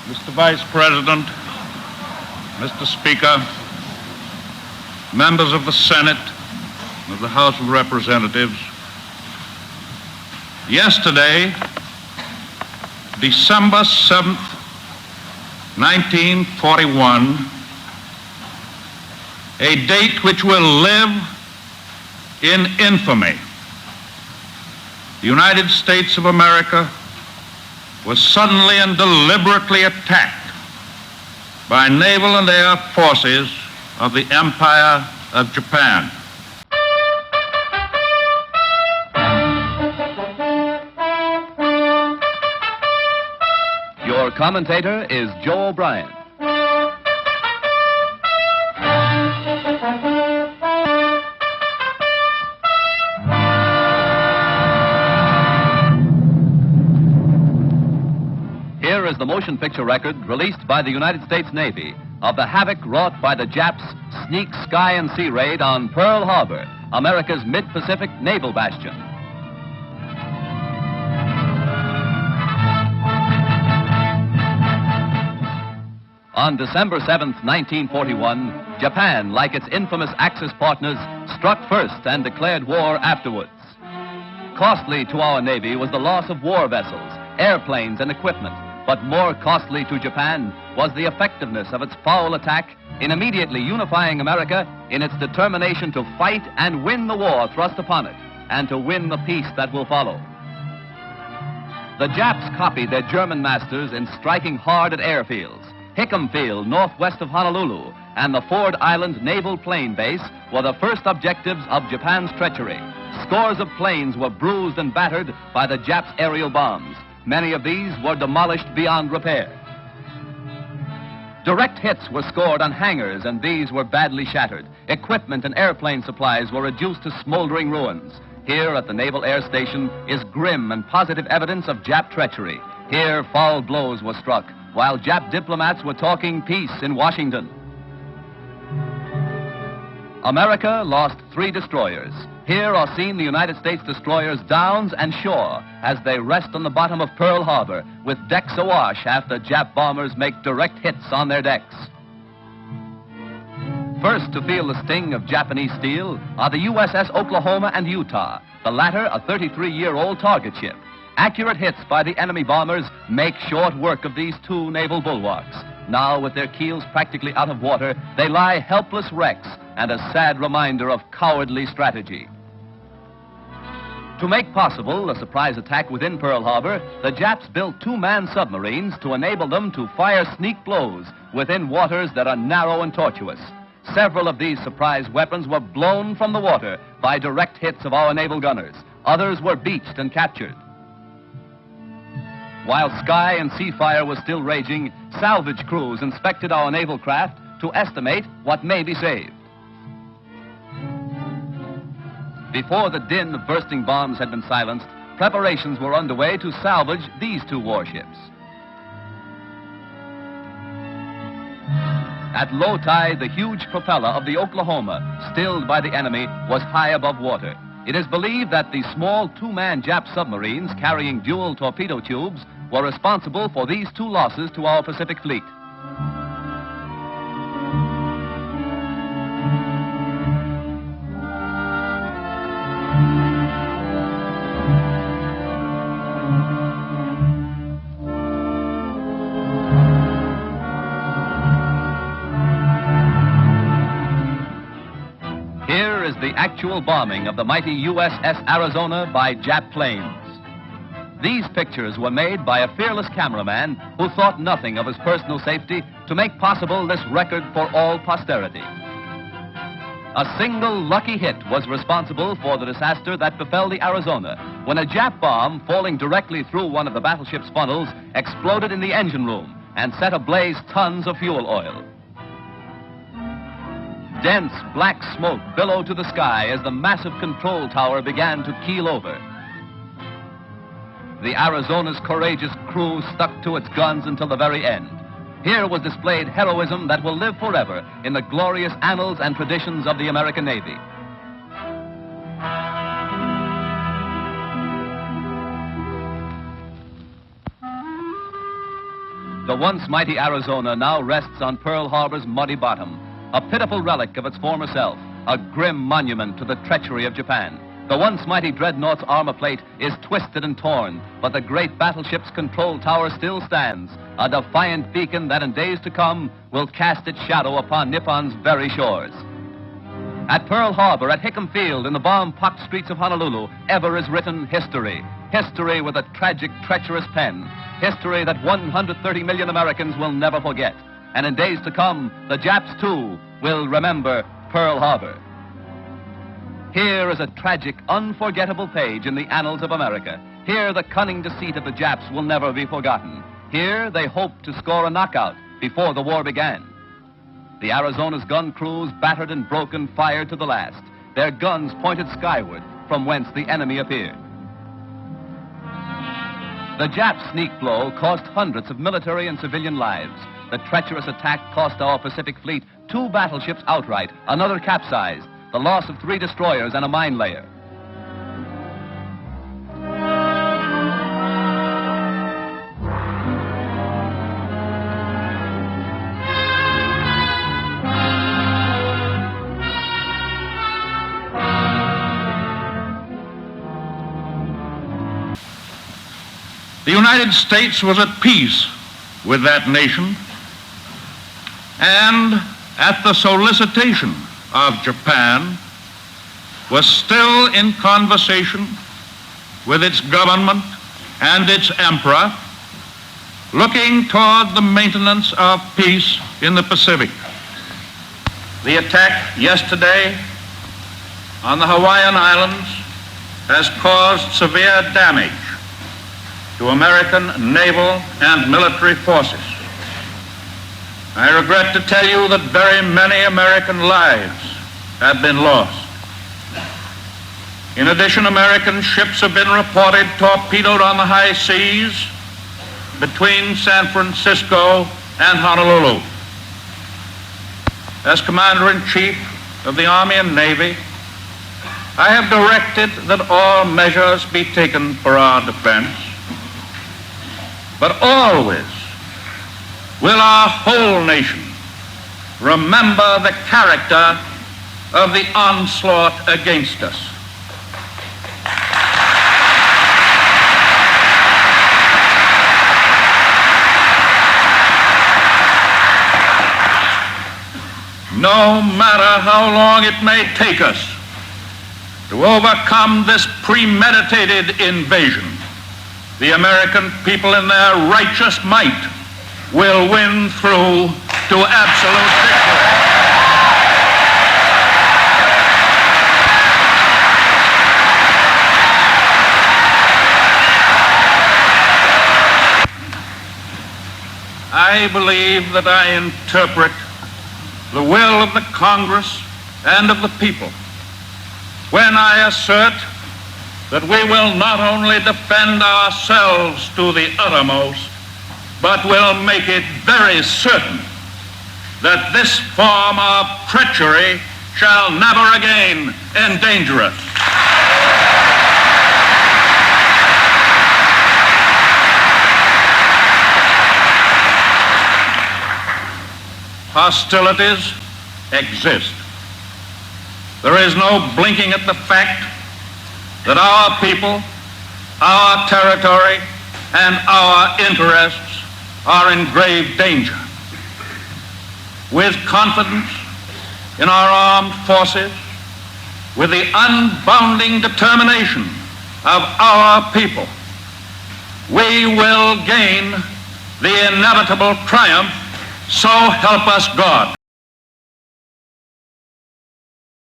Mr. Vice President, Mr. Speaker, members of the Senate and of the House of Representatives, yesterday, December 7th, 1941, a date which will live in infamy, the United States of America was suddenly and deliberately attacked by naval and air forces of the Empire of Japan. Your commentator is Joe O'Brien. Here is the motion picture record released by the United States Navy of the havoc wrought by the Japs' sneak sky and sea raid on Pearl Harbor, America's mid-Pacific naval bastion. On December 7th, 1941, Japan, like its infamous Axis partners, struck first and declared war afterwards. Costly to our Navy was the loss of war vessels, airplanes, and equipment, but more costly to Japan was the effectiveness of its foul attack in immediately unifying America in its determination to fight and win the war thrust upon it, and to win the peace that will follow. The Japs copied their German masters in striking hard at airfields. Hickam Field, northwest of Honolulu, and the Ford Island Naval Plane Base were the first objectives of Japan's treachery. Scores of planes were bruised and battered by the Japs' aerial bombs. Many of these were demolished beyond repair. Direct hits were scored on hangars, and these were badly shattered. Equipment and airplane supplies were reduced to smoldering ruins. Here at the Naval Air Station is grim and positive evidence of Jap treachery. Here foul blows were struck, while Jap diplomats were talking peace in Washington. America lost 3 destroyers. Here are seen the United States destroyers Downs and Shaw as they rest on the bottom of Pearl Harbor with decks awash after Jap bombers make direct hits on their decks. First to feel the sting of Japanese steel are the USS Oklahoma and Utah, the latter a 33-year-old target ship. Accurate hits by the enemy bombers make short work of these 2 naval bulwarks. Now, with their keels practically out of water, they lie helpless wrecks and a sad reminder of cowardly strategy. To make possible a surprise attack within Pearl Harbor, the Japs built 2-man submarines to enable them to fire sneak blows within waters that are narrow and tortuous. Several of these surprise weapons were blown from the water by direct hits of our naval gunners. Others were beached and captured. While sky and sea fire was still raging, salvage crews inspected our naval craft to estimate what may be saved. Before the din of bursting bombs had been silenced, preparations were underway to salvage these 2 warships. At low tide, the huge propeller of the Oklahoma, stilled by the enemy, was high above water. It is believed that the small 2-man Jap submarines carrying dual torpedo tubes were responsible for these 2 losses to our Pacific Fleet. Here is the actual bombing of the mighty USS Arizona by Jap planes. These pictures were made by a fearless cameraman who thought nothing of his personal safety to make possible this record for all posterity. A single lucky hit was responsible for the disaster that befell the Arizona when a Jap bomb falling directly through one of the battleship's funnels exploded in the engine room and set ablaze tons of fuel oil. Dense black smoke billowed to the sky as the massive control tower began to keel over. The Arizona's courageous crew stuck to its guns until the very end. Here was displayed heroism that will live forever in the glorious annals and traditions of the American Navy. The once mighty Arizona now rests on Pearl Harbor's muddy bottom, a pitiful relic of its former self, a grim monument to the treachery of Japan. The once mighty dreadnought's armor plate is twisted and torn, but the great battleship's control tower still stands, a defiant beacon that in days to come will cast its shadow upon Nippon's very shores. At Pearl Harbor, at Hickam Field, in the bomb-pocked streets of Honolulu, ever is written history. History with a tragic, treacherous pen. History that 130 million Americans will never forget. And in days to come, the Japs, too, will remember Pearl Harbor. Here is a tragic, unforgettable page in the annals of America. Here, the cunning deceit of the Japs will never be forgotten. Here, they hoped to score a knockout before the war began. The Arizona's gun crews, battered and broken, fired to the last. Their guns pointed skyward, from whence the enemy appeared. The Jap sneak blow cost hundreds of military and civilian lives. The treacherous attack cost our Pacific Fleet 2 battleships outright, another capsized, the loss of 3 destroyers and a mine layer. The United States was at peace with that nation, and at the solicitation of Japan, was still in conversation with its government and its emperor, looking toward the maintenance of peace in the Pacific. The attack yesterday on the Hawaiian Islands has caused severe damage to American naval and military forces. I regret to tell you that very many American lives have been lost. In addition, American ships have been reported torpedoed on the high seas between San Francisco and Honolulu. As Commander-in-Chief of the Army and Navy, I have directed that all measures be taken for our defense. But always will our whole nation remember the character of the onslaught against us. No matter how long it may take us to overcome this premeditated invasion, the American people in their righteous might will win through to absolute victory. I believe that I interpret the will of the Congress and of the people when I assert that we will not only defend ourselves to the uttermost, but will make it very certain that this form of treachery shall never again endanger us. Hostilities exist. There is no blinking at the fact that our people, our territory, and our interests are in grave danger. With confidence in our armed forces, with the unbounding determination of our people, we will gain the inevitable triumph, so help us God.